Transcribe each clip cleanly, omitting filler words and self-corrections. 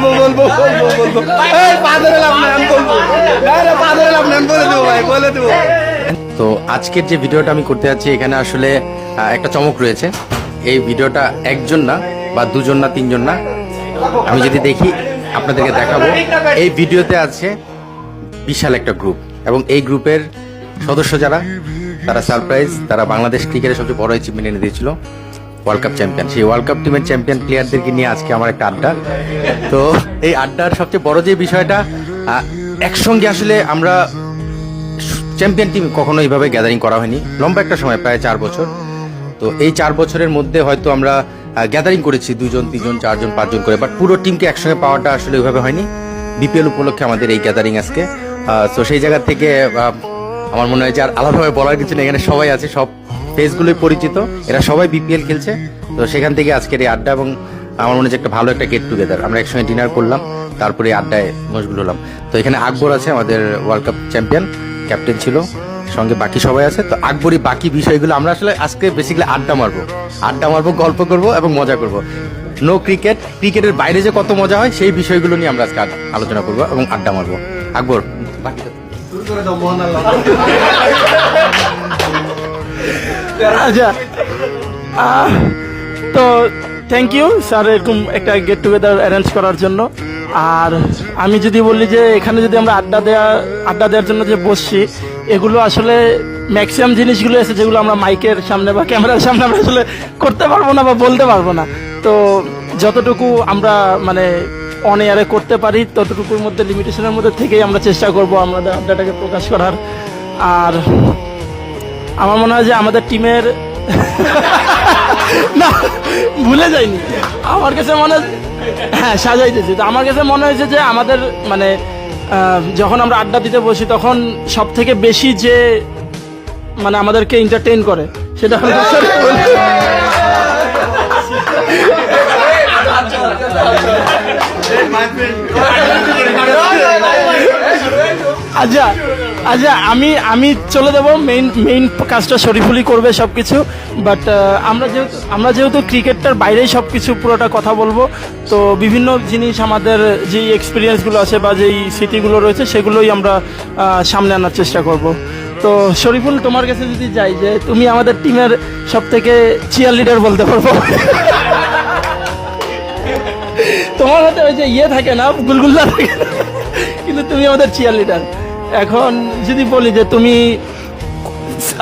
বলবো বলবো বলবো বলবো এই পাদরে লাভ নাই আমি বলবো আরে পাদরে লাভ নাই বলে দেবো ভাই বলে দেবো। তো আজকের যে ভিডিওটা আমি করতে যাচ্ছি এখানে আসলে একটা চমক রয়েছে। এই ভিডিওটা একজন না বা দুজন না তিনজন না, আমি যদি দেখি আপনাদেরকে দেখাবো। এই ভিডিওতে আছে বিশাল একটা গ্রুপ এবং এই গ্রুপের সদস্য যারা তারা সারপ্রাইজ, তারা বাংলাদেশ ক্রিকেটের সবচেয়ে বড় অ্যাচিভমেন্ট এনে দিয়েছিল ওয়ার্ল্ড কাপ চ্যাম্পিয়ন। সেই ওয়ার্ল্ড কাপ টিমের চ্যাম্পিয়ন প্লেয়ারদেরকে নিয়ে আজকে আমার একটা আড্ডা। তো এই আড্ডার সবচেয়ে বড় যে বিষয়টা, একসঙ্গে আসলে আমরা চ্যাম্পিয়ন টিম কখনো এইভাবে গ্যাদারিং করা হয়নি লম্বা একটা সময়, প্রায় 4 বছর। তো এই 4 বছরের মধ্যে হয়তো আমরা গ্যাদারিং করেছি 2 জন 3 জন 4 জন 5 জন করে, বাট পুরো টিমকে একসঙ্গে পাওয়াটা আসলে ওইভাবে হয়নি। বিপিএল উপলক্ষে আমাদের এই গ্যাদারিং আজকে। তো সেই জায়গা থেকে আমার মনে হয় যে আর আলাদাভাবে বলার কিছু নেই, এখানে সবাই আছে, সব ফেসগুলোই পরিচিত, এরা সবাই বিপিএল খেলছে। তো সেখান থেকে আজকের এই আড্ডা এবং আমার মনে হচ্ছে একটা ভালো একটা গেট টুগেদার। আমরা একসঙ্গে ডিনার করলাম, তারপরে আড্ডায় মশগুল হলাম। তো এখানে আকবর আছে, আমাদের ওয়ার্ল্ড কাপ চ্যাম্পিয়ন, ক্যাপ্টেন ছিল, সঙ্গে বাকি সবাই আছে। তো আকবরই বাকি বিষয়গুলো আমরা আসলে আজকে বেসিক্যালি আড্ডা মারবো, গল্প করব এবং মজা করব। নো ক্রিকেট, ক্রিকেটের বাইরে যে কত মজা হয় সেই বিষয়গুলো নিয়ে আমরা আজকে আলোচনা করবো এবং আড্ডা মারবো। আকবর বাকিটা আচ্ছা, তো থ্যাংক ইউ স্যার এরকম একটা গেট টুগেদার অ্যারেঞ্জ করার জন্য। আর আমি যদি বলি যে এখানে যদি আমরা আড্ডা দেওয়ার জন্য যে বসছি, এগুলো আসলে ম্যাক্সিমাম জিনিসগুলো আছে যেগুলো আমরা মাইকের সামনে বা ক্যামেরার সামনে আমরা আসলে করতে পারবো না বা বলতে পারবো না। তো যতটুকু আমরা মানে অন এয়ারে করতে পারি ততটুকুর মধ্যে, লিমিটেশনের মধ্যে থেকেই আমরা চেষ্টা করবো আমাদের আড্ডাটাকে প্রকাশ করার। আর আমার মনে হয় যে আমাদের টিমের না ভুলে যাইনি, আমার কাছে মনে হয় হ্যাঁ সাজাইতেছি। তো আমার কাছে মনে হয়েছে যে আমাদের মানে যখন আমরা আড্ডা দিতে বসি তখন সব থেকে বেশি যে মানে আমাদেরকে এন্টারটেইন করে সেটা হলো আচ্ছা আচ্ছা আমি চলে যাবো, মেইন কাজটা শরীফুলই করবে সবকিছু। বাট আমরা যেহেতু ক্রিকেটটার বাইরেই সবকিছু পুরোটা কথা বলবো, তো বিভিন্ন জিনিস আমাদের যেই এক্সপিরিয়েন্সগুলো আছে বা যেই স্মৃতিগুলো রয়েছে সেগুলোই আমরা সামনে আনার চেষ্টা করব। তো শরীফুল, তোমার কাছে যদি যাই যে তুমি আমাদের টিমের সব থেকে চিয়ার লিডার বলতে পারবো। তোমার হাতে ওই যে ইয়ে থাকে না, গুলগুল্লা থাকে না, কিন্তু তুমি আমাদের চিয়ার লিডার। এখন যদি বলি যে তুমি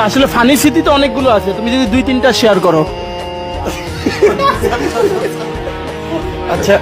আসলে ফানি স্মৃতি তো অনেকগুলো আছে, তুমি যদি 2-3টা শেয়ার করো। আচ্ছা